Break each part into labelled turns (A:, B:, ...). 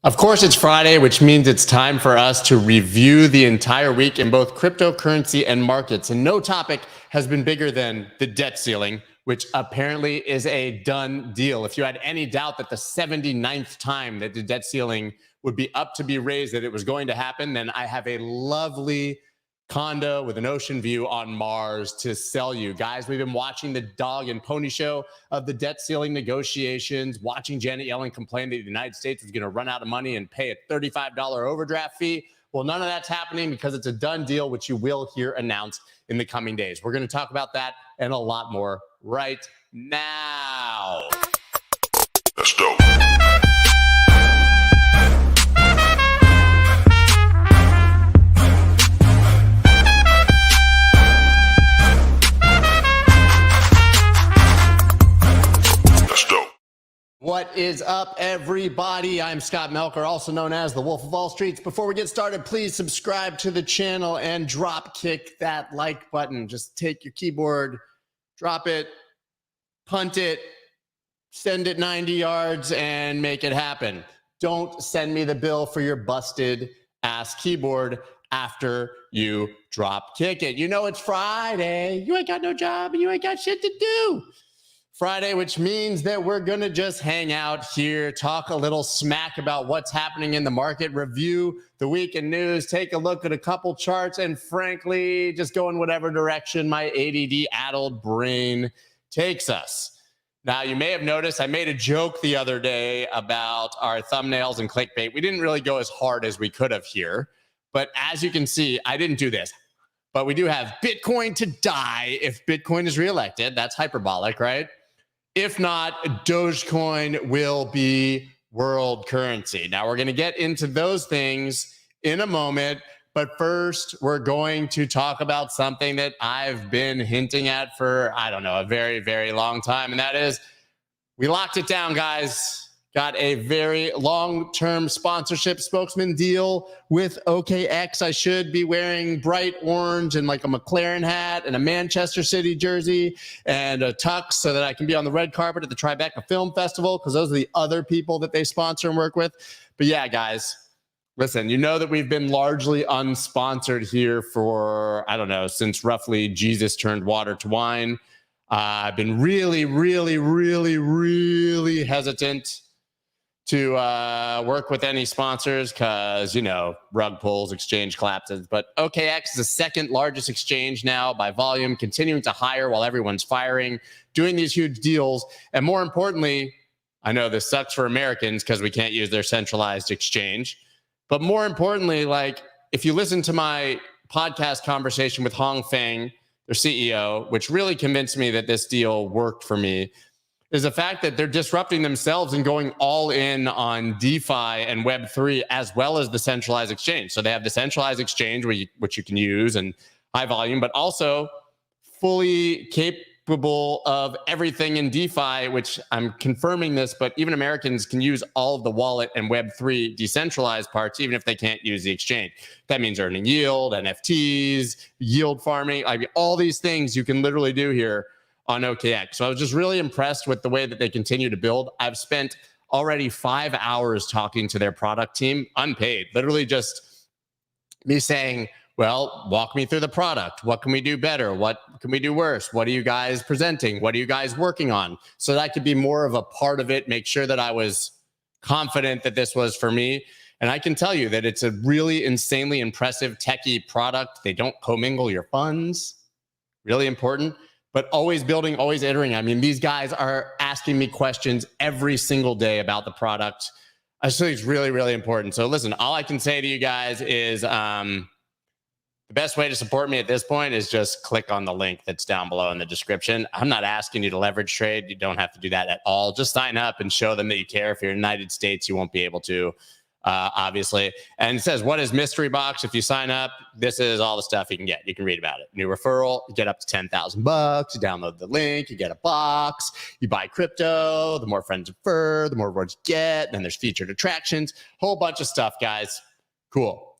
A: Of course, it's Friday, which means it's time for us to review the entire week in both cryptocurrency and markets. And no topic has been bigger than the debt ceiling, which apparently is a done deal. If you had any doubt that the 79th time that the debt ceiling would be up to be raised, that it was going to happen, then I have a lovely condo with an ocean view on Mars to sell you. Guys, we've been watching the dog and pony show of the debt ceiling negotiations, watching Janet Yellen complain that the United States was going to run out of money and pay a $35 overdraft fee. Well, none of that's happening because it's a done deal, which you will hear announced in the coming days. We're going to talk about that and a lot more right now.
B: Let's go.
A: What is up, everybody? I'm Scott Melker, also known as the Wolf of Wall Streets. Before we get started, please subscribe to the channel and drop kick that like button. Just take your keyboard, drop it, punt it, send it 90 yards, and make it happen. Don't send me the bill for your busted ass keyboard after you drop kick it. You know it's Friday. You ain't got no job and you ain't got shit to do. Friday, which means that we're going to just hang out here, talk a little smack about what's happening in the market, review the week in news, take a look at a couple charts, and frankly, just go in whatever direction my ADD-addled brain takes us. Now, you may have noticed I made a joke the other day about our thumbnails and clickbait. We didn't really go as hard as we could have here, but as you can see, I didn't do this. But we do have Bitcoin to die if Bitcoin is reelected. That's hyperbolic, right? If not, Dogecoin will be world currency. Now, we're going to get into those things in a moment. But first, we're going to talk about something that I've been hinting at for, I don't know, a very, very long time. And that is, we locked it down, guys. Got a very long-term sponsorship spokesman deal with OKX. I should be wearing bright orange and like a McLaren hat and a Manchester City jersey and a tux so that I can be on the red carpet at the Tribeca Film Festival, because those are the other people that they sponsor and work with. But yeah, guys, listen, you know that we've been largely unsponsored here for, I don't know, since roughly Jesus turned water to wine. I've been really hesitant to work with any sponsors because, you know, rug pulls, exchange collapses. But OKX is the second largest exchange now by volume, continuing to hire while everyone's firing, doing these huge deals. And more importantly, I know this sucks for Americans because we can't use their centralized exchange. But more importantly, like, if you listen to my podcast conversation with Hong Feng, their CEO, which really convinced me that this deal worked for me, is the fact that they're disrupting themselves and going all in on DeFi and Web3 as well as the centralized exchange. So they have the centralized exchange which you can use and high volume, but also fully capable of everything in DeFi, which I'm confirming this, but even Americans can use all of the wallet and Web3 decentralized parts, even if they can't use the exchange. That means earning yield, NFTs, yield farming, like all these things you can literally do here on OKX. So I was just really impressed with the way that they continue to build. I've spent already 5 hours talking to their product team, unpaid, literally just me saying, well, walk me through the product. What can we do better? What can we do worse? What are you guys presenting? What are you guys working on? So that I could be more of a part of it, make sure that I was confident that this was for me. And I can tell you that it's a really insanely impressive techie product. They don't commingle your funds. Really important. But always building, always iterating. I mean, these guys are asking me questions every single day about the product. I think it's really important. So listen, all I can say to you guys is the best way to support me at this point is just click on the link that's down below in the description. I'm not asking you to leverage trade. You don't have to do that at all. Just sign up and show them that you care. If you're in the United States, you won't be able to. Obviously. And it says, what is mystery box? If you sign up, this is all the stuff you can get. You can read about it. New referral, you get up to $10,000. You download the link, you get a box, you buy crypto, the more friends refer, the more rewards you get. Then there's featured attractions, whole bunch of stuff, guys. Cool.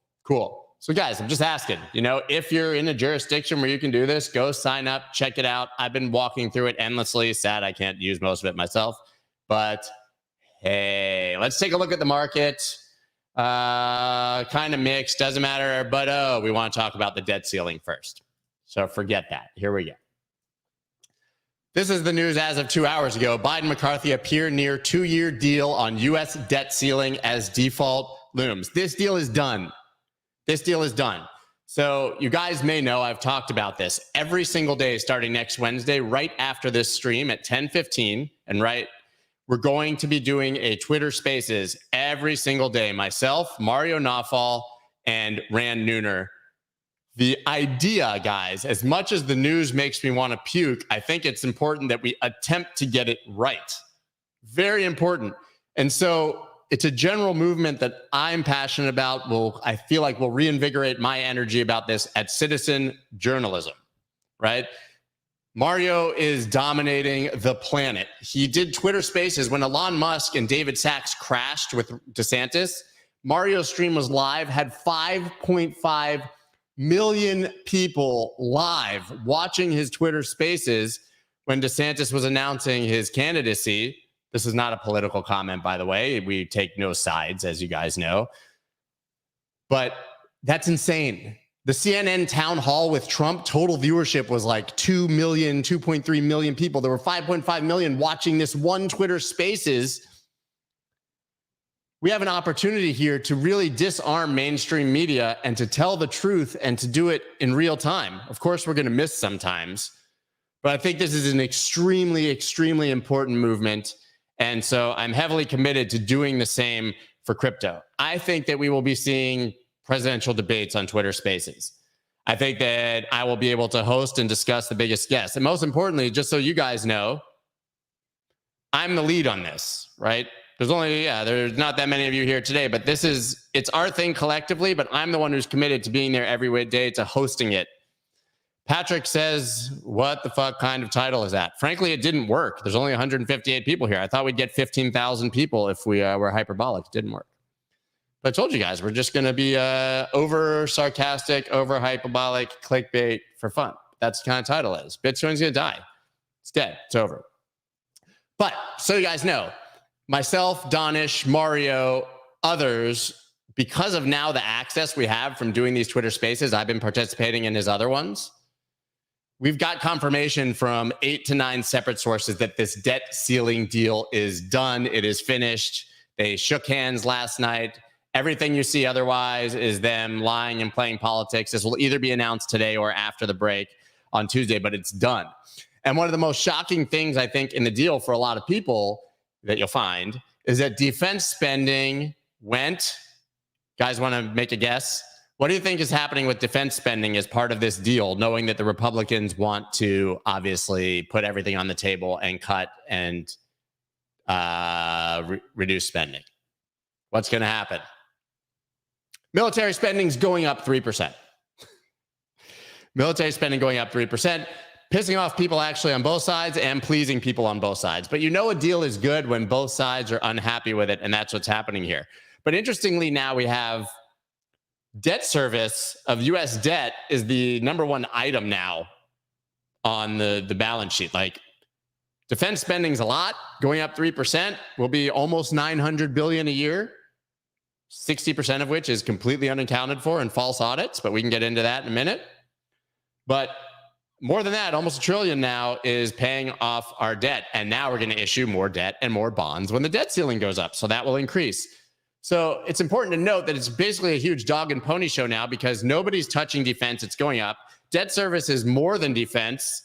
A: So guys, I'm just asking, you know, if you're in a jurisdiction where you can do this, go sign up, check it out. I've been walking through it endlessly. Sad I can't use most of it myself, but hey, let's take a look at the market. Kind of mixed, doesn't matter. But we want to talk about the debt ceiling first. So forget that. Here we go. This is the news as of 2 hours ago. Biden McCarthy appear near 2-year deal on U.S. debt ceiling as default looms. This deal is done. This deal is done. So you guys may know I've talked about this every single day starting next Wednesday, right after this stream at 10:15. And we're going to be doing a Twitter Spaces every single day. Myself, Mario Nawfal, and Rand Nooner. The idea, guys, as much as the news makes me want to puke, I think it's important that we attempt to get it right. Very important. And so it's a general movement that I'm passionate about. I feel like will reinvigorate my energy about this at citizen journalism, right? Mario is dominating the planet. He did Twitter Spaces when Elon Musk and David Sachs crashed with DeSantis. Mario's stream was live, had 5.5 million people live watching his Twitter Spaces when DeSantis was announcing his candidacy. This is not a political comment, by the way. We take no sides, as you guys know. But that's insane. The CNN town hall with Trump, total viewership was like 2 million, 2.3 million people. There were 5.5 million watching this one Twitter Spaces. We have an opportunity here to really disarm mainstream media and to tell the truth and to do it in real time. Of course, we're going to miss sometimes, but I think this is an extremely, extremely important movement. And so I'm heavily committed to doing the same for crypto. I think that we will be seeing presidential debates on Twitter Spaces. I think that I will be able to host and discuss the biggest guests. And most importantly, just so you guys know, I'm the lead on this, right? There's not that many of you here today, but it's our thing collectively, but I'm the one who's committed to being there every day to hosting it. Patrick says, what the fuck kind of title is that? Frankly, it didn't work. There's only 158 people here. I thought we'd get 15,000 people if we were hyperbolic. It didn't work. But I told you guys, we're just going to be over sarcastic, over hyperbolic, clickbait for fun. That's the kind of title it is. Bitcoin's going to die. It's dead. It's over. But so you guys know, myself, Donish, Mario, others, because of now the access we have from doing these Twitter Spaces, I've been participating in his other ones. We've got confirmation from 8 to 9 separate sources that this debt ceiling deal is done. It is finished. They shook hands last night. Everything you see otherwise is them lying and playing politics. This will either be announced today or after the break on Tuesday, but it's done. And one of the most shocking things I think in the deal for a lot of people that you'll find is that defense spending went. Guys want to make a guess? What do you think is happening with defense spending as part of this deal, knowing that the Republicans want to obviously put everything on the table and cut and reduce spending? What's going to happen? Military spending is going up 3%. Military spending going up 3%. Pissing off people actually on both sides and pleasing people on both sides. But you know a deal is good when both sides are unhappy with it, and that's what's happening here. But interestingly, now we have debt service of U.S. debt is the number one item now on the balance sheet. Like defense spending's a lot, going up 3%, will be almost $900 billion a year, 60% of which is completely unaccounted for in false audits, but we can get into that in a minute. But more than that, almost $1 trillion now is paying off our debt. And now we're going to issue more debt and more bonds when the debt ceiling goes up. So that will increase. So it's important to note that it's basically a huge dog and pony show now because nobody's touching defense. It's going up. Debt service is more than defense.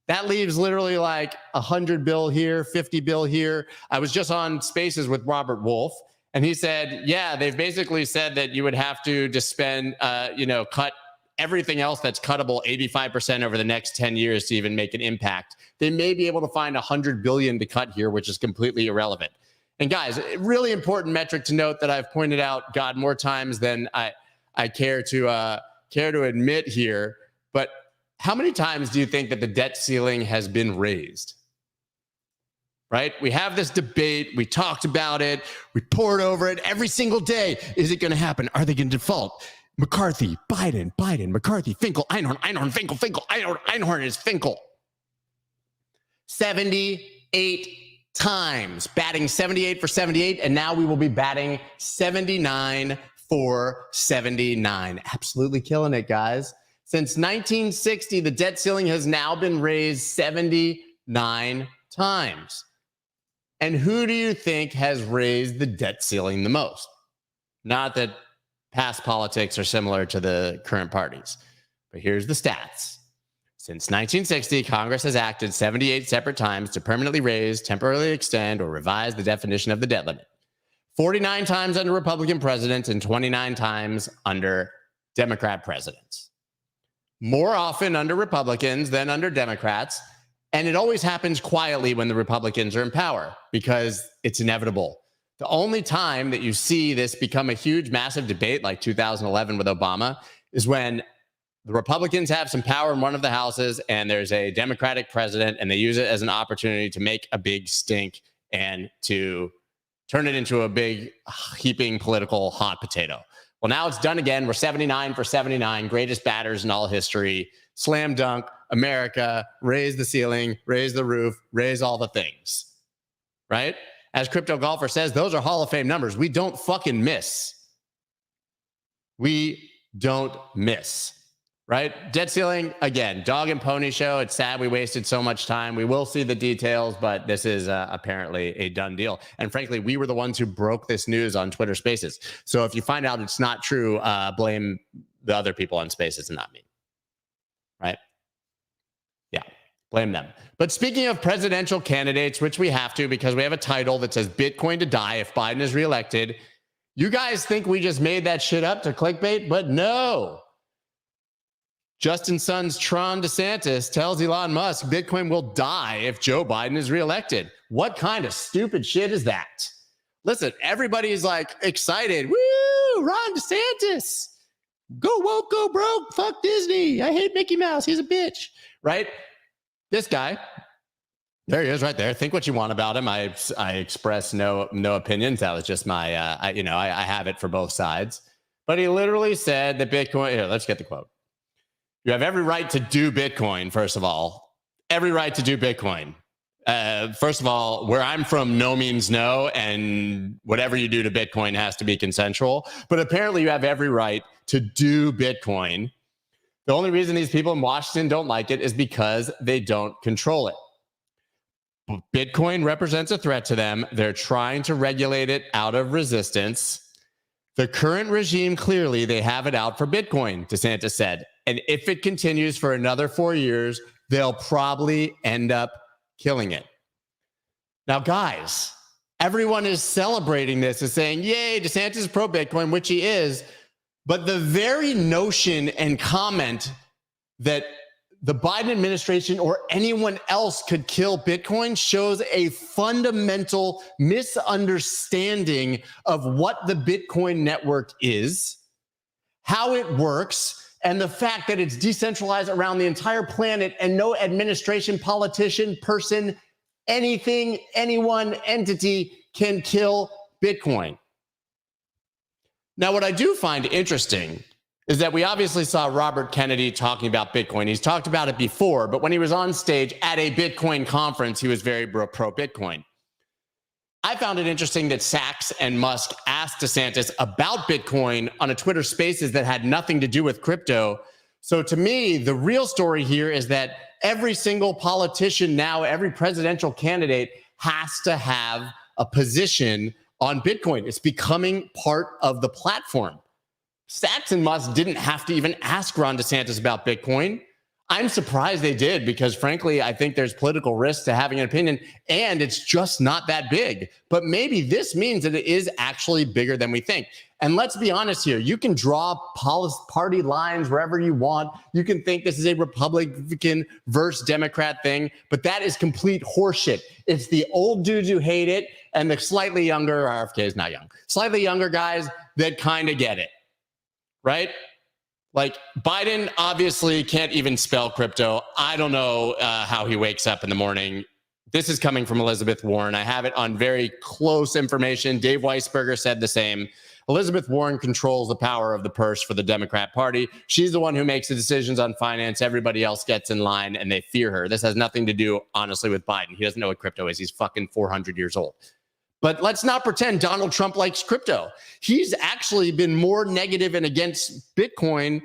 A: That leaves literally like 100 bill here, 50 bill here. I was just on Spaces with Robert Wolf, and he said, yeah, they've basically said that you would have to just spend, cut everything else that's cuttable 85% over the next 10 years to even make an impact. They may be able to find 100 billion to cut here, which is completely irrelevant. And guys, a really important metric to note that I've pointed out, God, more times than I care to admit here. But how many times do you think that the debt ceiling has been raised? Right? We have this debate. We talked about it. We poured over it every single day. Is it going to happen? Are they going to default? McCarthy, Biden, McCarthy, Finkel, Einhorn, Finkel, Einhorn is Finkel. 78 times, batting 78 for 78, and now we will be batting 79 for 79. Absolutely killing it, guys. Since 1960, the debt ceiling has now been raised 79 times. And who do you think has raised the debt ceiling the most? Not that past politics are similar to the current parties, but here's the stats. Since 1960, Congress has acted 78 separate times to permanently raise, temporarily extend, or revise the definition of the debt limit. 49 times under Republican presidents and 29 times under Democrat presidents. More often under Republicans than under Democrats. And it always happens quietly when the Republicans are in power because it's inevitable. The only time that you see this become a huge, massive debate like 2011 with Obama is when the Republicans have some power in one of the houses and there's a Democratic president and they use it as an opportunity to make a big stink and to turn it into a big heaping political hot potato. Well, now it's done again. We're 79 for 79, greatest batters in all history. Slam dunk, America, raise the ceiling, raise the roof, raise all the things, right? As Crypto Golfer says, those are Hall of Fame numbers. We don't fucking miss. We don't miss, right? Debt ceiling, again, dog and pony show. It's sad we wasted so much time. We will see the details, but this is apparently a done deal. And frankly, we were the ones who broke this news on Twitter Spaces. So if you find out it's not true, blame the other people on Spaces and not me, right? Yeah, blame them. But speaking of presidential candidates, which we have to because we have a title that says Bitcoin to die if Biden is reelected, you guys think we just made that shit up to clickbait, but no. Justin Sun's Ron DeSantis tells Elon Musk Bitcoin will die if Joe Biden is reelected. What kind of stupid shit is that? Listen, everybody's like excited. Woo, Ron DeSantis. Go woke, go broke. Fuck Disney. I hate Mickey Mouse. He's a bitch. Right? This guy, there he is right there. Think what you want about him. I express no opinions. That was just my, I have it for both sides. But he literally said that Bitcoin, here, let's get the quote. You have every right to do Bitcoin, first of all. Every right to do Bitcoin. First of all, where I'm from, no means no, and whatever you do to Bitcoin has to be consensual. But apparently you have every right to do Bitcoin. The only reason these people in Washington don't like it is because they don't control it. Bitcoin represents a threat to them. They're trying to regulate it out of resistance. The current regime, clearly, they have it out for Bitcoin, DeSantis said. And if it continues for another 4 years, they'll probably end up killing it. Now, guys, everyone is celebrating this and saying, yay, DeSantis is pro-Bitcoin, which he is. But the very notion and comment that the Biden administration or anyone else could kill Bitcoin shows a fundamental misunderstanding of what the Bitcoin network is, how it works, and the fact that it's decentralized around the entire planet and no administration, politician, person, anything, anyone, entity can kill Bitcoin. Now, what I do find interesting is that we obviously saw Robert Kennedy talking about Bitcoin. He's talked about it before, but when he was on stage at a Bitcoin conference, he was very pro-Bitcoin. I found it interesting that Sachs and Musk asked DeSantis about Bitcoin on a Twitter Spaces that had nothing to do with crypto. So to me, the real story here is that every single politician now, every presidential candidate has to have a position on Bitcoin. It's becoming part of the platform. Sachs and Musk didn't have to even ask Ron DeSantis about Bitcoin. I'm surprised they did because, frankly, I think there's political risk to having an opinion, and it's just not that big. But maybe this means that it is actually bigger than we think. And let's be honest here. You can draw party lines wherever you want. You can think this is a Republican versus Democrat thing, but that is complete horseshit. It's the old dudes who hate it and the slightly younger, RFK is not young, slightly younger guys that kind of get it, right? Like Biden obviously can't even spell crypto. I don't know how he wakes up in the morning. This is coming from Elizabeth Warren. I have it on very close information. Dave Weisberger said the same. Elizabeth Warren controls the power of the purse for the Democrat Party. She's the one who makes the decisions on finance. Everybody else gets in line and they fear her. This has nothing to do, honestly, with Biden. He doesn't know what crypto is. He's fucking 400 years old. But let's not pretend Donald Trump likes crypto. He's actually been more negative and against Bitcoin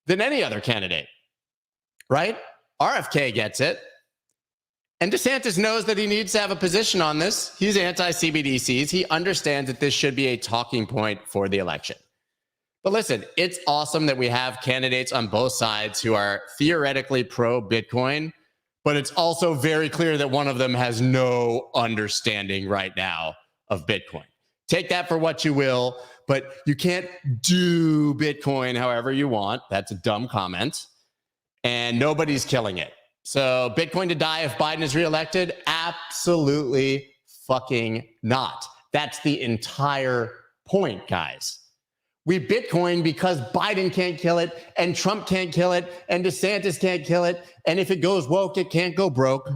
A: than any other candidate, right? RFK gets it. And DeSantis knows that he needs to have a position on this. He's anti-CBDCs. He understands that this should be a talking point for the election. But listen, it's awesome that we have candidates on both sides who are theoretically pro-Bitcoin, but it's also very clear that one of them has no understanding right now of Bitcoin. Take that for what you will, but you can't do Bitcoin however you want. That's a dumb comment. And nobody's killing it. So Bitcoin to die if Biden is reelected? Absolutely fucking not. That's the entire point, guys. We Bitcoin because Biden can't kill it, and Trump can't kill it, and DeSantis can't kill it, and if it goes woke, it can't go broke.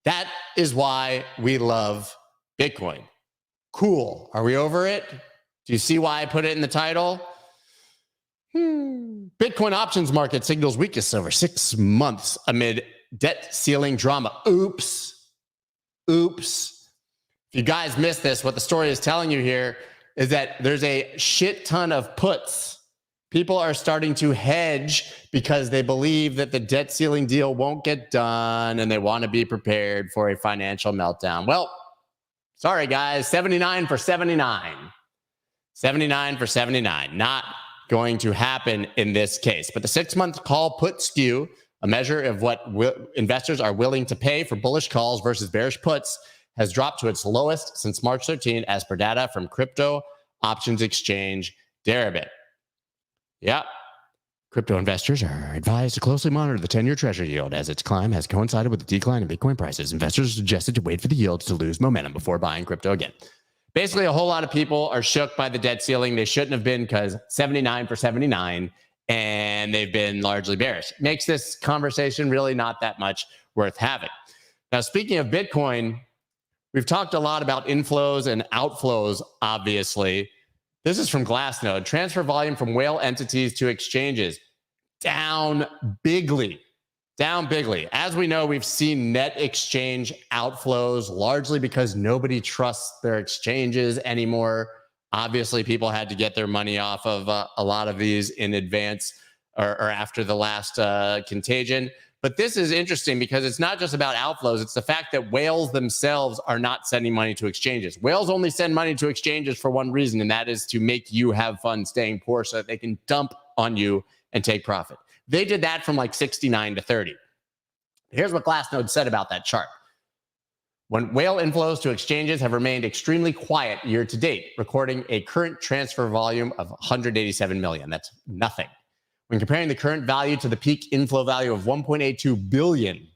A: That is why we love Bitcoin. Cool. Are we over it? Do you see why I put it in the title? Bitcoin options market signals weakness over 6 months amid debt ceiling drama. Oops. If you guys missed this, what the story is telling you here is that there's a shit ton of puts. People are starting to hedge because they believe that the debt ceiling deal won't get done and they want to be prepared for a financial meltdown. Well, sorry guys, 79 for 79. 79 for 79. Not going to happen in this case. But the 6-month call put skew, a measure of what investors are willing to pay for bullish calls versus bearish puts, has dropped to its lowest since March 13 as per data from crypto options exchange Deribit. Yep. Crypto investors are advised to closely monitor the 10-year treasury yield as its climb has coincided with the decline in Bitcoin prices. Investors are suggested to wait for the yields to lose momentum before buying crypto again. Basically, a whole lot of people are shook by the debt ceiling. They shouldn't have been because 79 for 79, and they've been largely bearish. Makes this conversation really not that much worth having. Now, speaking of Bitcoin, we've talked a lot about inflows and outflows, obviously. This is from Glassnode. Transfer volume from whale entities to exchanges down bigly. Down bigly. As we know, we've seen net exchange outflows largely because nobody trusts their exchanges anymore. Obviously, people had to get their money off of a lot of these in advance or after the last contagion. But this is interesting because it's not just about outflows. It's the fact that whales themselves are not sending money to exchanges. Whales only send money to exchanges for one reason, and that is to make you have fun staying poor so that they can dump on you and take profit. They did that from like 69 to 30. Here's what Glassnode said about that chart. When whale inflows to exchanges have remained extremely quiet year to date, recording a current transfer volume of 187 million. That's nothing. When comparing the current value to the peak inflow value of 1.82 billion,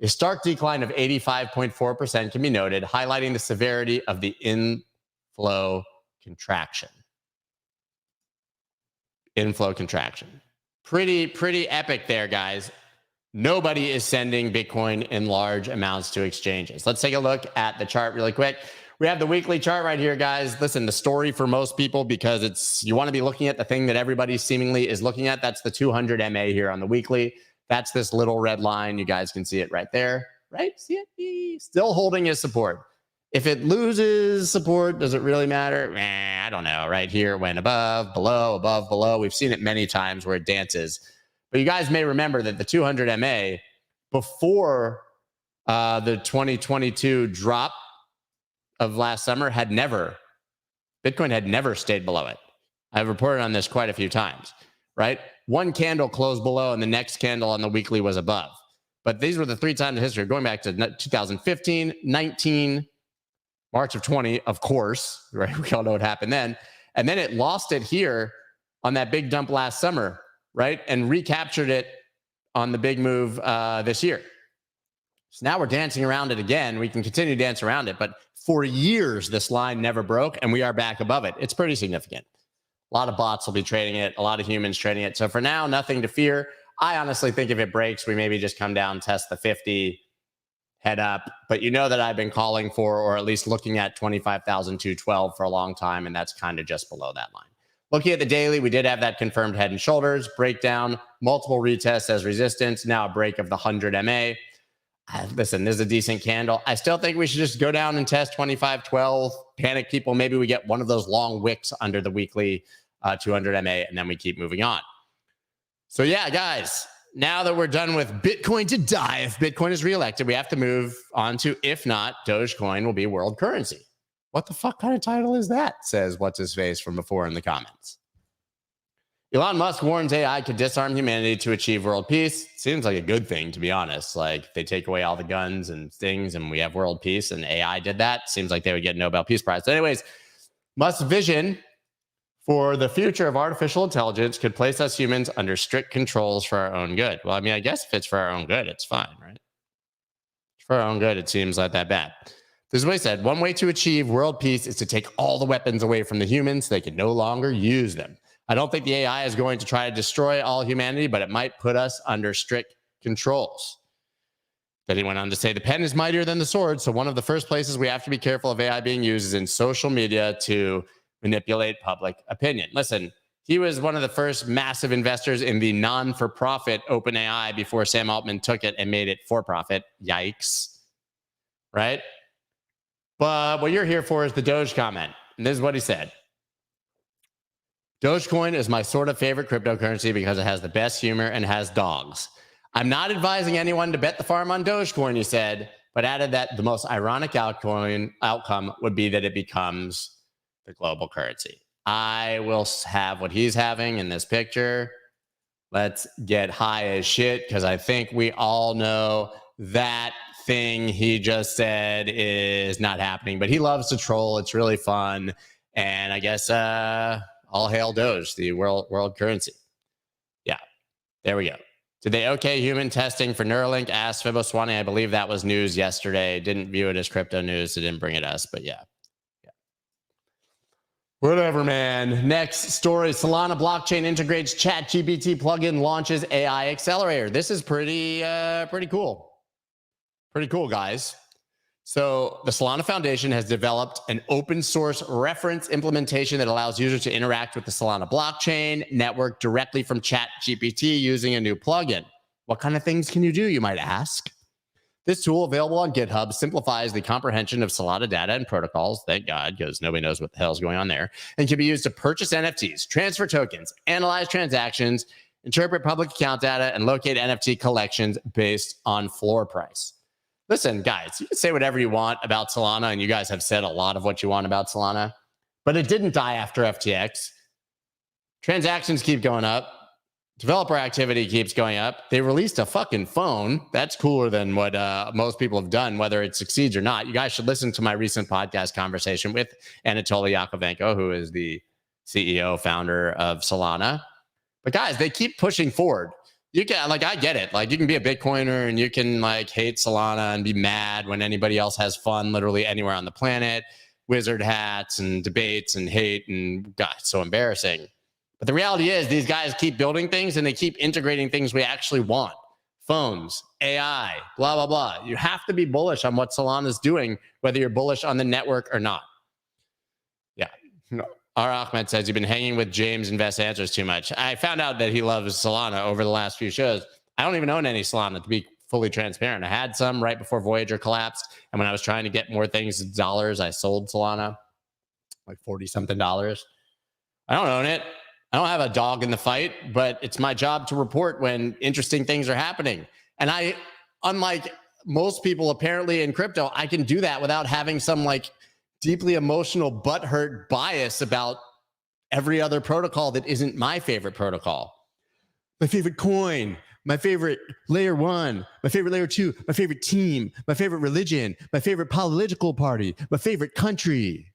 A: a stark decline of 85.4% can be noted, highlighting the severity of the inflow contraction. Inflow contraction. Pretty epic there, guys. Nobody is sending Bitcoin in large amounts to exchanges. Let's take a look at the chart really quick. We have the weekly chart right here, guys. Listen, the story for most people, because you want to be looking at the thing that everybody seemingly is looking at. That's the 200 MA here on the weekly. That's this little red line. You guys can see it right there, right? See it? Still holding his support. If it loses support, does it really matter? I don't know. Right here, it went above, below. We've seen it many times where it dances. But you guys may remember that the 200 MA before the 2022 drop of last summer Bitcoin had never stayed below it. I've reported on this quite a few times, right? One candle closed below and the next candle on the weekly was above. But these were the 3 times in history, going back to 2015, 19, March of 20, of course, right? We all know what happened then. And then it lost it here on that big dump last summer, right? And recaptured it on the big move this year. So now we're dancing around it again. We can continue to dance around it, but for years, this line never broke and we are back above it. It's pretty significant. A lot of bots will be trading it, a lot of humans trading it. So for now, nothing to fear. I honestly think if it breaks, we maybe just come down, test the 50, head up. But you know that I've been calling for, or at least looking at 25,212 for a long time, and that's kind of just below that line. Looking at the daily, we did have that confirmed head and shoulders breakdown, multiple retests as resistance, now a break of the 100 MA. Listen, this is a decent candle. I still think we should just go down and test 25.12, panic people. Maybe we get one of those long wicks under the weekly 200 MA, and then we keep moving on. So yeah, guys, now that we're done with Bitcoin to die, if Bitcoin is reelected, we have to move on to, if not, Dogecoin will be world currency. What the fuck kind of title is that? Says what's his face from before in the comments. Elon Musk warns AI could disarm humanity to achieve world peace. Seems like a good thing, to be honest. Like, they take away all the guns and things and we have world peace, and AI did that. Seems like they would get a Nobel Peace Prize. So anyways, Musk's vision for the future of artificial intelligence could place us humans under strict controls for our own good. Well, I mean, I guess if it's for our own good, it's fine, right? For our own good, it seems not that bad. This is what he said. One way to achieve world peace is to take all the weapons away from the humans so they can no longer use them. I don't think the AI is going to try to destroy all humanity, but it might put us under strict controls. Then he went on to say, the pen is mightier than the sword, so one of the first places we have to be careful of AI being used is in social media to manipulate public opinion. Listen, he was one of the first massive investors in the non-for-profit OpenAI before Sam Altman took it and made it for-profit. Yikes. Right? But what you're here for is the Doge comment. And this is what he said. Dogecoin is my sort of favorite cryptocurrency because it has the best humor and has dogs. I'm not advising anyone to bet the farm on Dogecoin, he said, but added that the most ironic outcome would be that it becomes the global currency. I will have what he's having in this picture. Let's get high as shit, because I think we all know that thing he just said is not happening, but he loves to troll. It's really fun. And I guess all hail Doge, the world currency. Yeah, there we go. Did they okay human testing for Neuralink? Asked Fiboswani. I believe that was news yesterday. Didn't view it as crypto news, so didn't bring it us, but yeah. Whatever, man. Next story. Solana blockchain integrates ChatGPT plugin, launches AI accelerator. This is pretty cool. Pretty cool, guys. So the Solana Foundation has developed an open source reference implementation that allows users to interact with the Solana blockchain network directly from ChatGPT using a new plugin. What kind of things can you do, you might ask? This tool, available on GitHub, simplifies the comprehension of Solana data and protocols, thank God, because nobody knows what the hell is going on there, and can be used to purchase NFTs, transfer tokens, analyze transactions, interpret public account data, and locate NFT collections based on floor price. Listen, guys, you can say whatever you want about Solana, and you guys have said a lot of what you want about Solana, but it didn't die after FTX. Transactions keep going up. Developer activity keeps going up. They released a fucking phone. That's cooler than what most people have done, whether it succeeds or not. You guys should listen to my recent podcast conversation with Anatoly Yakovenko, who is the CEO, founder of Solana. But guys, they keep pushing forward. You can, like, I get it. Like, you can be a Bitcoiner and you can like hate Solana and be mad when anybody else has fun literally anywhere on the planet. Wizard hats and debates and hate, and God, it's so embarrassing. But the reality is these guys keep building things and they keep integrating things we actually want. Phones, AI, blah, blah, blah. You have to be bullish on what Solana is doing, whether you're bullish on the network or not. Yeah. R. Ahmed says, you've been hanging with James Invest Answers too much. I found out that he loves Solana over the last few shows. I don't even own any Solana, to be fully transparent. I had some right before Voyager collapsed. And when I was trying to get more things in dollars, I sold Solana, like $40-something. I don't own it. I don't have a dog in the fight, but it's my job to report when interesting things are happening. And I, unlike most people apparently in crypto, I can do that without having some like deeply emotional butthurt bias about every other protocol that isn't my favorite protocol. My favorite coin, my favorite layer 1, my favorite layer 2, my favorite team, my favorite religion, my favorite political party, my favorite country.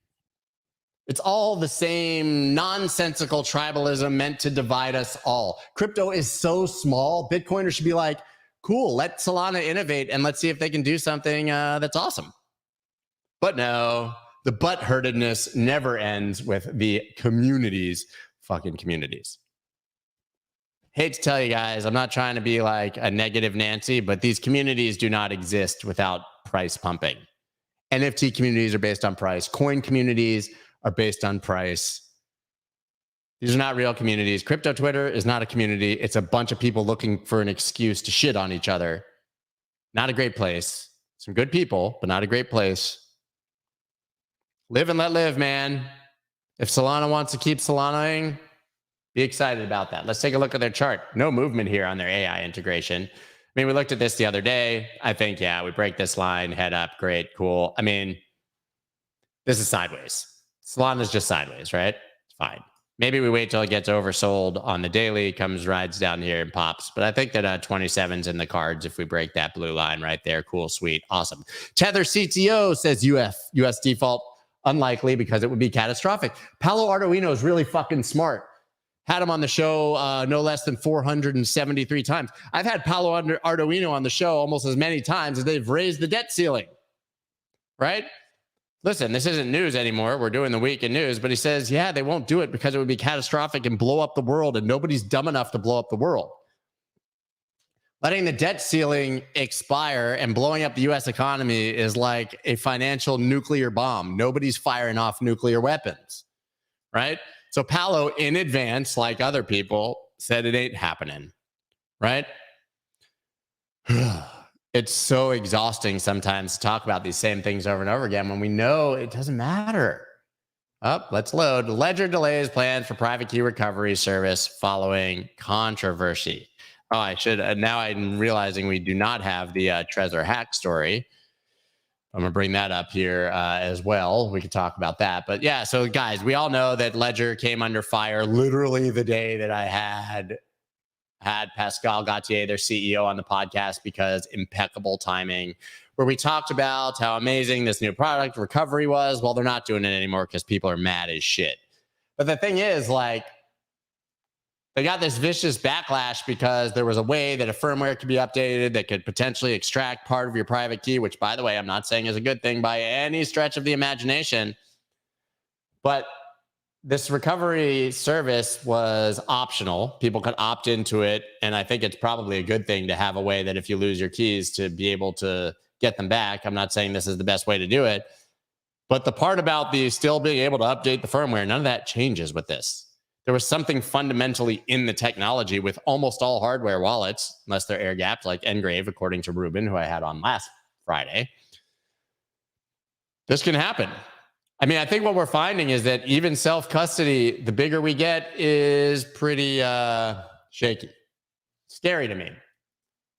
A: It's all the same nonsensical tribalism meant to divide us all. Crypto is so small. Bitcoiners should be like, cool, let Solana innovate and let's see if they can do something that's awesome. But no, the butthurtedness never ends with the communities, fucking communities. hate to tell you guys, I'm not trying to be like a negative Nancy, but these communities do not exist without price pumping. NFT communities are based on price. Coin communities are based on price. These are not real communities. Crypto Twitter is not a community. It's a bunch of people looking for an excuse to shit on each other. Not a great place. Some good people, but not a great place. Live and let live, man. If Solana wants to keep Solanaing, be excited about that. Let's take a look at their chart. No movement here on their AI integration. I mean, we looked at this the other day. I think, yeah, we break this line, head up, great, cool. I mean, this is sideways. Solana's just sideways, right? It's fine. Maybe we wait till it gets oversold on the daily, comes, rides down here and pops. But I think that 27's in the cards if we break that blue line right there. Cool, sweet, awesome. Tether CTO says US default unlikely because it would be catastrophic. Paolo Ardoino is really fucking smart. Had him on the show no less than 473 times. I've had Paolo Ardoino on the show almost as many times as they've raised the debt ceiling, right? Listen, this isn't news anymore. We're doing the week in news, but he says, yeah, they won't do it because it would be catastrophic and blow up the world, and nobody's dumb enough to blow up the world. Letting the debt ceiling expire and blowing up the U.S. economy is like a financial nuclear bomb. Nobody's firing off nuclear weapons, right? So Paolo, in advance, like other people, said it ain't happening, right? It's so exhausting sometimes to talk about these same things over and over again when we know it doesn't matter. Let's load. Ledger delays plans for private key recovery service following controversy. Oh, I should. Now I'm realizing we do not have the Trezor hack story. I'm going to bring that up here as well. We could talk about that. But yeah, so guys, we all know that Ledger came under fire literally the day that I had Pascal Gauthier, their CEO, on the podcast because impeccable timing, where we talked about how amazing this new product recovery was. Well, they're not doing it anymore because people are mad as shit. But the thing is, like, they got this vicious backlash because there was a way that a firmware could be updated that could potentially extract part of your private key, which, by the way, I'm not saying is a good thing by any stretch of the imagination. But this recovery service was optional. People could opt into it. And I think it's probably a good thing to have a way that if you lose your keys to be able to get them back. I'm not saying this is the best way to do it. But the part about the still being able to update the firmware, none of that changes with this. There was something fundamentally in the technology with almost all hardware wallets, unless they're air gapped like Engrave, according to Ruben, who I had on last Friday. This can happen. I mean, I think what we're finding is that even self-custody, the bigger we get, is pretty shaky. Scary to me,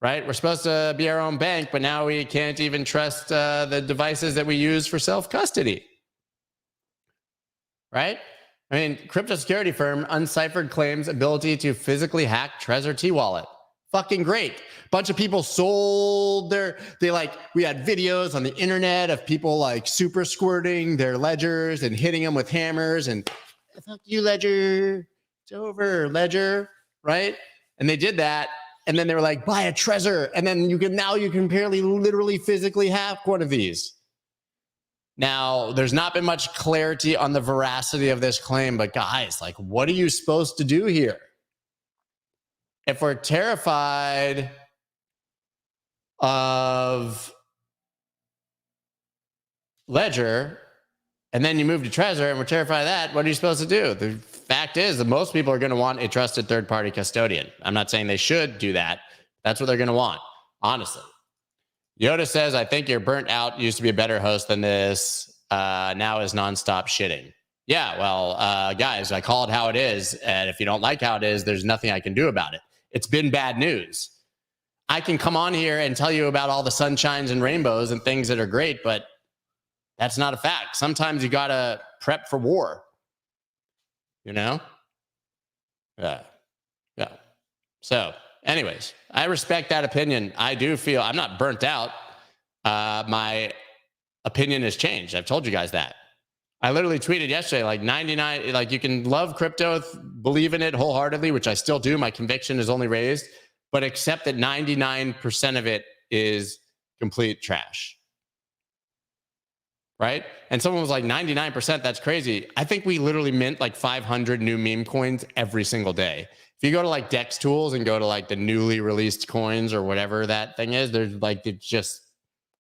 A: right? We're supposed to be our own bank, but now we can't even trust the devices that we use for self-custody, right? I mean, crypto security firm Unciphered claims ability to physically hack Trezor T-Wallet. Fucking great. Bunch of people sold we had videos on the internet of people like super squirting their ledgers and hitting them with hammers and fuck you, Ledger. It's over, Ledger, right? And they did that. And then they were like, buy a Trezor. And then you can literally physically hack one of these. Now, there's not been much clarity on the veracity of this claim, but guys, like, what are you supposed to do here? If we're terrified of Ledger and then you move to Trezor and we're terrified of that, what are you supposed to do? The fact is that most people are going to want a trusted third-party custodian. I'm not saying they should do that. That's what they're going to want, honestly. Yoda says, I think you're burnt out. Used to be a better host than this. Now is nonstop shitting. Yeah, well, guys, I call it how it is. And if you don't like how it is, there's nothing I can do about it. It's been bad news. I can come on here and tell you about all the sunshines and rainbows and things that are great, but that's not a fact. Sometimes you got to prep for war, you know? Yeah. So anyways, I respect that opinion. I do feel I'm not burnt out. My opinion has changed. I've told you guys that. I literally tweeted yesterday, like 99, like you can love crypto, believe in it wholeheartedly, which I still do. My conviction is only raised, but accept that 99% of it is complete trash. Right? And someone was like, 99%, that's crazy. I think we literally mint like 500 new meme coins every single day. If If you go to like Dex Tools and go to like the newly released coins or whatever that thing is, there's like, it's just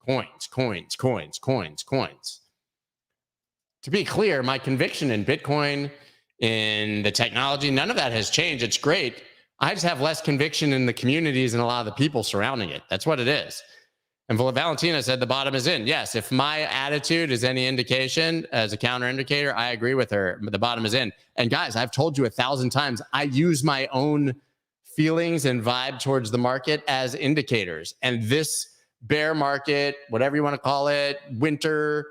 A: coins, coins, coins, coins, coins. To be clear, my conviction in Bitcoin, in the technology, none of that has changed. It's great. I just have less conviction in the communities and a lot of the people surrounding it. That's what it is. And Valentina said the bottom is in. Yes, if my attitude is any indication as a counter indicator, I agree with her. The bottom is in. And guys, I've told you 1,000 times, I use my own feelings and vibe towards the market as indicators. And this bear market, whatever you want to call it, winter,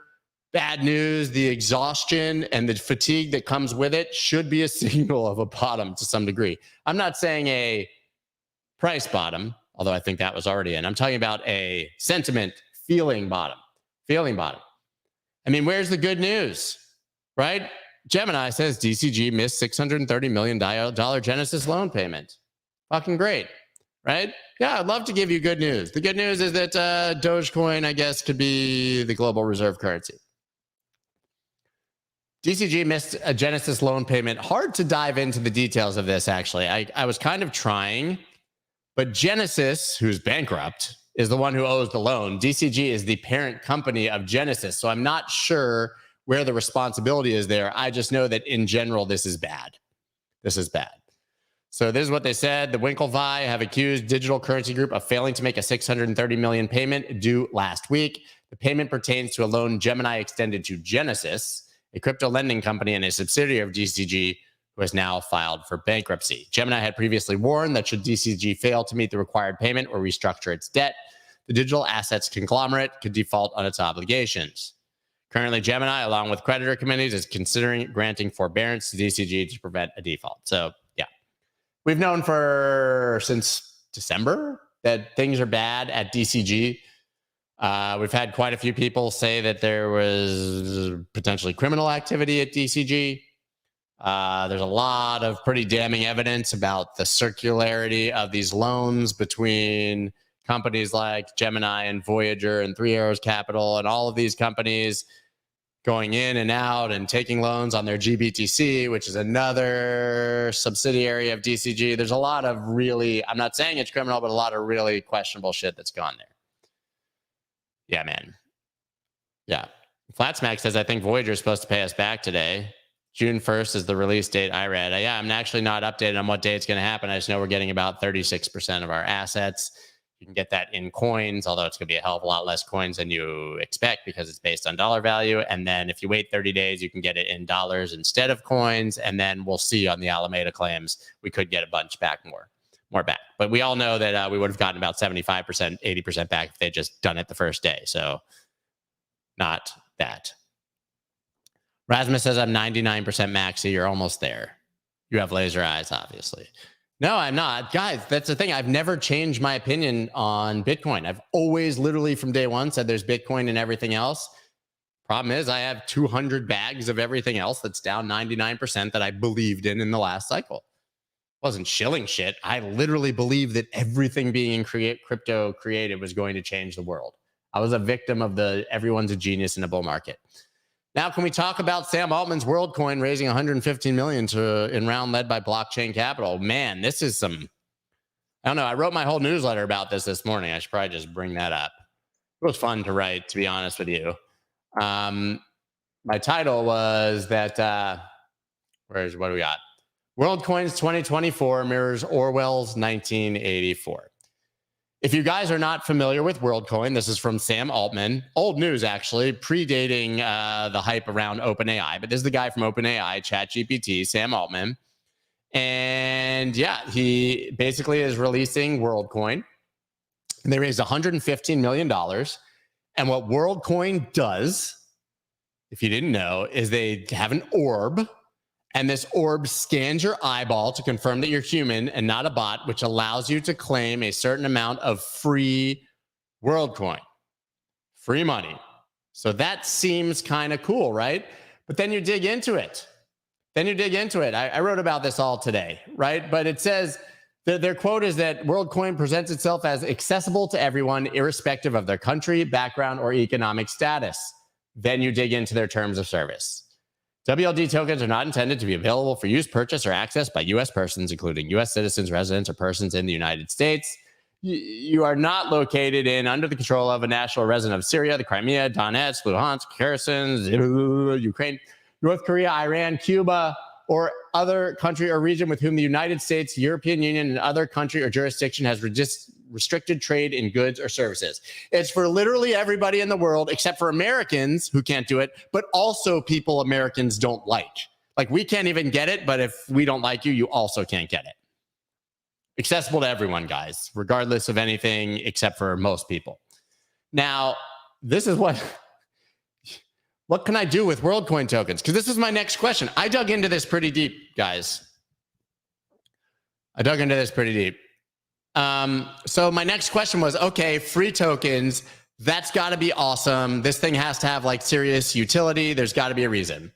A: bad news, the exhaustion and the fatigue that comes with it should be a signal of a bottom to some degree. I'm not saying a price bottom, although I think that was already in. I'm talking about a sentiment feeling bottom. I mean, where's the good news, right? Gemini says DCG missed $630 million Genesis loan payment. Fucking great, right? Yeah, I'd love to give you good news. The good news is that Dogecoin, I guess, could be the global reserve currency. DCG missed a Genesis loan payment. Hard to dive into the details of this, actually. I was kind of trying, but Genesis, who's bankrupt, is the one who owes the loan. DCG is the parent company of Genesis, so I'm not sure where the responsibility is there. I just know that in general, this is bad. This is bad. So this is what they said. The Winklevi have accused Digital Currency Group of failing to make a $630 million payment due last week. The payment pertains to a loan Gemini extended to Genesis, a crypto lending company and a subsidiary of DCG, who has now filed for bankruptcy. Gemini had previously warned that should DCG fail to meet the required payment or restructure its debt, the digital assets conglomerate could default on its obligations. Currently, Gemini, along with creditor committees, is considering granting forbearance to DCG to prevent a default. So, yeah, we've known since December that things are bad at DCG. We've had quite a few people say that there was potentially criminal activity at DCG. There's a lot of pretty damning evidence about the circularity of these loans between companies like Gemini and Voyager and Three Arrows Capital and all of these companies going in and out and taking loans on their GBTC, which is another subsidiary of DCG. There's a lot of really, I'm not saying it's criminal, but a lot of really questionable shit that's gone there. Yeah, man. Yeah. Flatsmack says, I think Voyager is supposed to pay us back today. June 1st is the release date I read. Yeah, I'm actually not updated on what day it's going to happen. I just know we're getting about 36% of our assets. You can get that in coins, although it's going to be a hell of a lot less coins than you expect because it's based on dollar value. And then if you wait 30 days, you can get it in dollars instead of coins. And then we'll see on the Alameda claims, we could get a bunch back more back. But we all know that we would have gotten about 75%, 80% back if they'd just done it the first day. So not that. Rasmus says, I'm 99% maxi. You're almost there. You have laser eyes, obviously. No, I'm not. Guys, that's the thing. I've never changed my opinion on Bitcoin. I've always literally from day one said there's Bitcoin and everything else. Problem is I have 200 bags of everything else that's down 99% that I believed in the last cycle. Wasn't shilling shit. I literally believed that everything being crypto created was going to change the world. I was a victim of the everyone's a genius in a bull market. Now, can we talk about Sam Altman's Worldcoin raising $115 million in round led by Blockchain Capital? Man, this is some, I don't know. I wrote my whole newsletter about this morning. I should probably just bring that up. It was fun to write, to be honest with you. My title was that, what do we got? Worldcoin's 2024 mirrors Orwell's 1984. If you guys are not familiar with Worldcoin, this is from Sam Altman. Old news, actually, predating the hype around OpenAI. But this is the guy from OpenAI, ChatGPT, Sam Altman. And yeah, he basically is releasing Worldcoin. And they raised $115 million. And what Worldcoin does, if you didn't know, is they have an orb. And this orb scans your eyeball to confirm that you're human and not a bot, which allows you to claim a certain amount of free Worldcoin, free money. So that seems kind of cool, right? But then you dig into it. I wrote about this all today, right? But it says that their quote is that Worldcoin presents itself as accessible to everyone, irrespective of their country, background, or economic status. Then you dig into their terms of service. WLD tokens are not intended to be available for use, purchase, or access by U.S. persons, including U.S. citizens, residents, or persons in the United States. You are not located in under the control of a national resident of Syria, the Crimea, Donetsk, Luhansk, Kherson, Ukraine, North Korea, Iran, Cuba, or other country or region with whom the United States, European Union, and other country or jurisdiction has restricted trade in goods or services. It's for literally everybody in the world except for Americans who can't do it, but also people Americans don't like. Like, we can't even get it, but if we don't like you, you also can't get it. Accessible to everyone, guys, regardless of anything except for most people. Now, this is what can I do with Worldcoin tokens? Because this is my next question. I dug into this pretty deep, guys. So my next question was, okay, free tokens, that's got to be awesome. This thing has to have like serious utility. There's got to be a reason.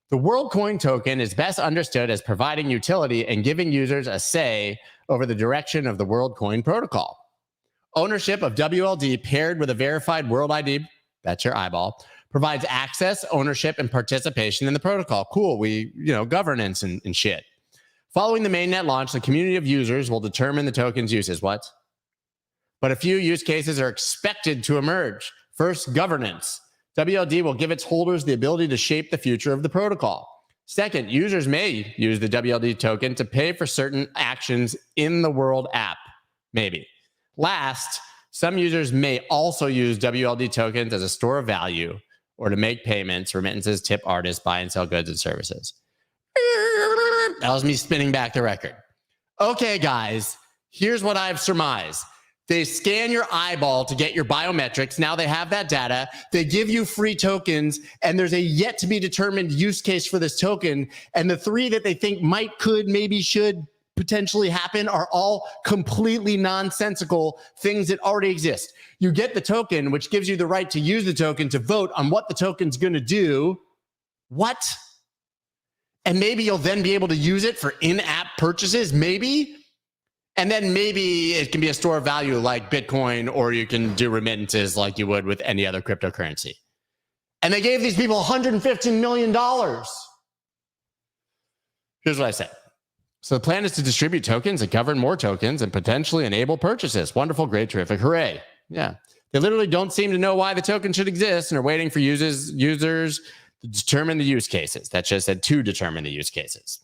A: The Worldcoin token is best understood as providing utility and giving users a say over the direction of the Worldcoin protocol. Ownership of WLD paired with a verified World ID, that's your eyeball, provides access, ownership, and participation in the protocol. Cool, governance and shit. Following the mainnet launch, the community of users will determine the token's uses. What? But a few use cases are expected to emerge. First, governance. WLD will give its holders the ability to shape the future of the protocol. Second, users may use the WLD token to pay for certain actions in the World app. Maybe. Last, some users may also use WLD tokens as a store of value or to make payments, remittances, tip artists, buy and sell goods and services. That was me spinning back the record. Okay, guys, here's what I've surmised. They scan your eyeball to get your biometrics. Now they have that data. They give you free tokens, and there's a yet to be determined use case for this token. And the three that they think might, could, maybe, should potentially happen are all completely nonsensical things that already exist. You get the token, which gives you the right to use the token to vote on what the token's going to do. What? And maybe you'll then be able to use it for in-app purchases, maybe. And then maybe it can be a store of value like Bitcoin, or you can do remittances like you would with any other cryptocurrency. And they gave these people $115 million. Here's what I said. So the plan is to distribute tokens and govern more tokens and potentially enable purchases. Wonderful, great, terrific, hooray. Yeah. They literally don't seem to know why the token should exist and are waiting for users to determine the use cases. That just said to determine the use cases.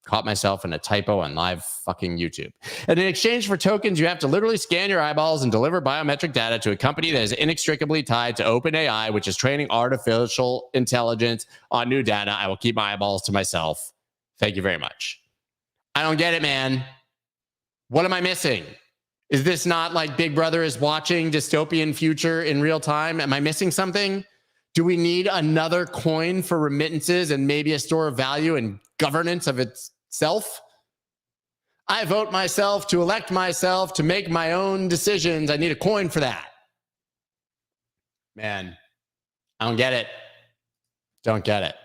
A: Caught myself in a typo on live fucking YouTube. And in exchange for tokens, you have to literally scan your eyeballs and deliver biometric data to a company that is inextricably tied to OpenAI, which is training artificial intelligence on new data. I will keep my eyeballs to myself. Thank you very much. I don't get it, man. What am I missing? Is this not like Big Brother is watching dystopian future in real time? Am I missing something? Do we need another coin for remittances and maybe a store of value and governance of itself? I vote myself to elect myself to make my own decisions. I need a coin for that. Man, I don't get it. Don't get it.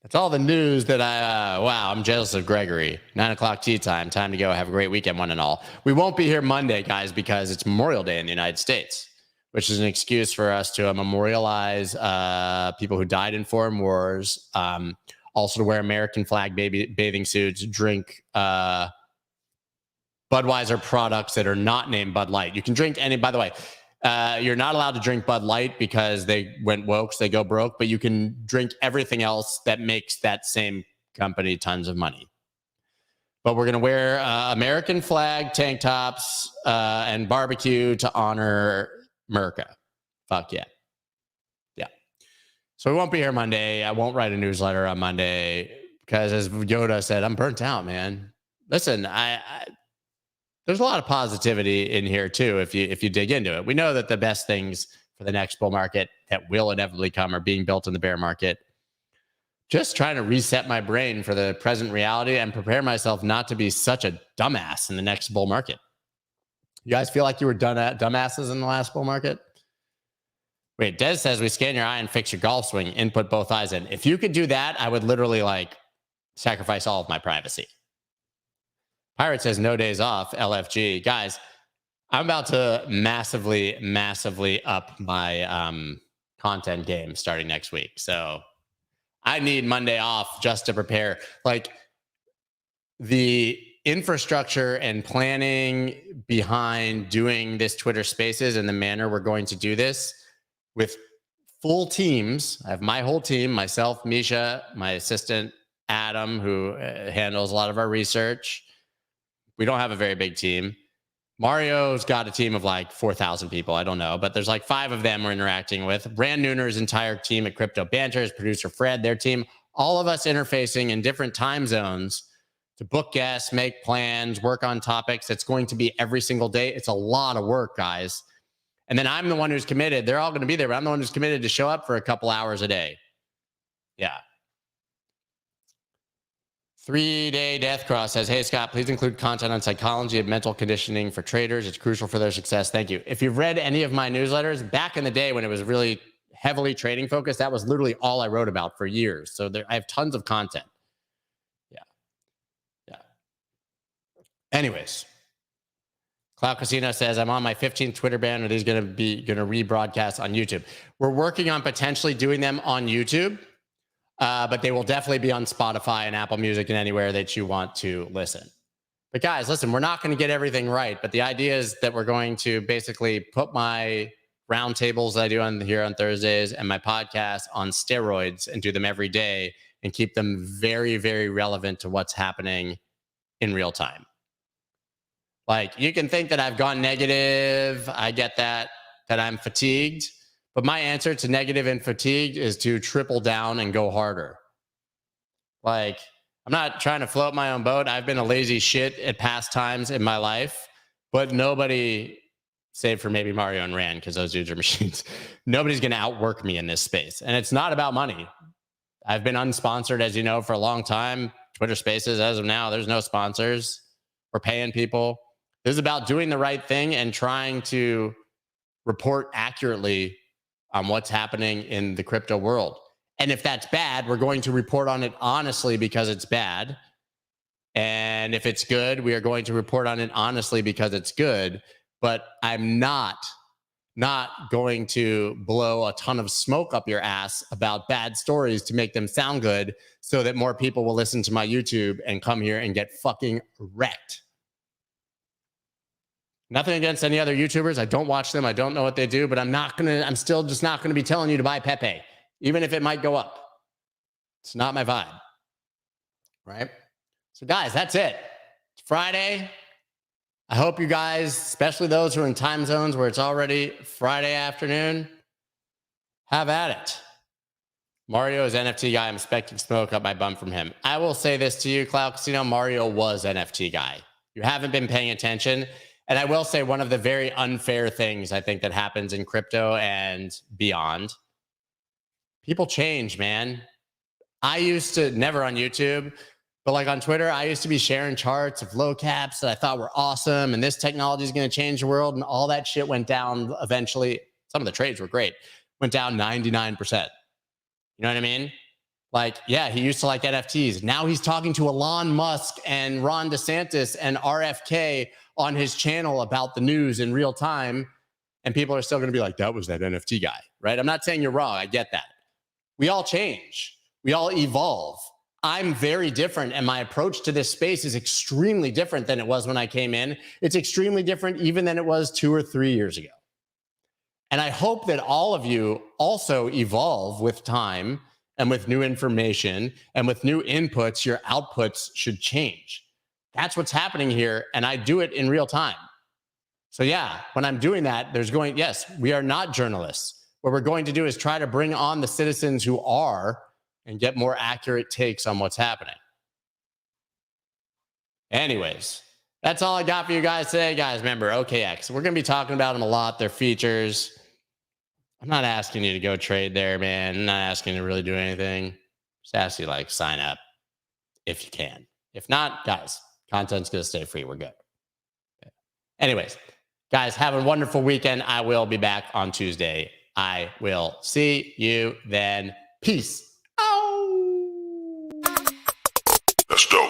A: That's all the news that wow, I'm jealous of Gregory. 9 o'clock tea time. Time to go. Have a great weekend, one and all. We won't be here Monday, guys, because it's Memorial Day in the United States, which is an excuse for us to memorialize people who died in foreign wars. Also to wear American flag bathing suits, drink Budweiser products that are not named Bud Light. You can drink any, by the way, you're not allowed to drink Bud Light because they went woke, so they go broke, but you can drink everything else that makes that same company tons of money. But we're going to wear American flag tank tops and barbecue to honor America. Fuck yeah. Yeah. So we won't be here Monday. I won't write a newsletter on Monday because, as Yoda said, I'm burnt out, man. Listen, there's a lot of positivity in here too if you dig into it. We know that the best things for the next bull market that will inevitably come are being built in the bear market. Just trying to reset my brain for the present reality and prepare myself not to be such a dumbass in the next bull market. You guys feel like you were dumbasses in the last bull market? Wait, Des says we scan your eye and fix your golf swing, input both eyes in. If you could do that, I would literally sacrifice all of my privacy. Pirate says no days off, LFG. Guys, I'm about to massively, massively up my content game starting next week. So I need Monday off just to prepare. Like the infrastructure and planning behind doing this Twitter Spaces and the manner we're going to do this with full teams. I have my whole team, myself, Misha, my assistant, Adam, who handles a lot of our research. We don't have a very big team. Mario's got a team of like 4,000 people. I don't know, but there's like 5 of them we're interacting with. Brand Nooner's entire team at Crypto Banter, his producer Fred, their team, all of us interfacing in different time zones to book guests, make plans, work on topics. It's going to be every single day. It's a lot of work, guys. And then I'm the one who's committed. They're all going to be there, but I'm the one who's committed to show up for a couple hours a day. Yeah. 3-Day Death Cross says, hey, Scott, please include content on psychology and mental conditioning for traders. It's crucial for their success. Thank you. If you've read any of my newsletters, back in the day when it was really heavily trading focused, that was literally all I wrote about for years. So I have tons of content. Yeah. Anyways, Cloud Casino says, I'm on my 15th Twitter ban. Are these going to rebroadcast on YouTube? We're working on potentially doing them on YouTube. But they will definitely be on Spotify and Apple Music and anywhere that you want to listen. But guys, listen, we're not going to get everything right. But the idea is that we're going to basically put my roundtables that I do here on Thursdays and my podcast on steroids and do them every day and keep them very, very relevant to what's happening in real time. Like, you can think that I've gone negative. I get that I'm fatigued. But my answer to negative and fatigue is to triple down and go harder. Like, I'm not trying to float my own boat. I've been a lazy shit at past times in my life, but nobody, save for maybe Mario and Rand, because those dudes are machines, nobody's going to outwork me in this space. And it's not about money. I've been unsponsored, as you know, for a long time. Twitter Spaces, as of now, there's no sponsors. We're paying people. This is about doing the right thing and trying to report accurately on what's happening in the crypto world. And if that's bad, we're going to report on it honestly because it's bad. And if it's good, we are going to report on it honestly because it's good. But I'm not going to blow a ton of smoke up your ass about bad stories to make them sound good so that more people will listen to my YouTube and come here and get fucking wrecked. Nothing against any other YouTubers. I don't watch them. I don't know what they do, but I'm still just not going to be telling you to buy Pepe, even if it might go up. It's not my vibe. Right? So guys, that's it. It's Friday. I hope you guys, especially those who are in time zones where it's already Friday afternoon, have at it. Mario is NFT guy. I'm expecting smoke up my bum from him. I will say this to you, Cloud Casino. Mario was NFT guy. You haven't been paying attention. And I will say one of the very unfair things I think that happens in crypto and beyond, people change, man. I used to, never on YouTube, but like on Twitter, I used to be sharing charts of low caps that I thought were awesome. And this technology is going to change the world. And all that shit went down eventually. Some of the trades were great. Went down 99%. You know what I mean? Like, yeah, he used to like NFTs. Now he's talking to Elon Musk and Ron DeSantis and RFK on his channel about the news in real time. And people are still going to be like, that was that NFT guy, right? I'm not saying you're wrong. I get that. We all change. We all evolve. I'm very different. And my approach to this space is extremely different than it was when I came in. It's extremely different even than it was 2 or 3 years ago. And I hope that all of you also evolve with time and with new information and with new inputs. Your outputs should change. That's what's happening here. And I do it in real time. So yeah, when I'm doing that, yes, we are not journalists. What we're going to do is try to bring on the citizens who are and get more accurate takes on what's happening. Anyways, that's all I got for you guys today. Guys, remember, OKX. We're going to be talking about them a lot, their features. I'm not asking you to go trade there, man. I'm not asking you to really do anything. Just ask you to sign up if you can. If not, guys, content's going to stay free. We're good. Okay. Anyways, guys, have a wonderful weekend. I will be back on Tuesday. I will see you then. Peace.
B: Let's go.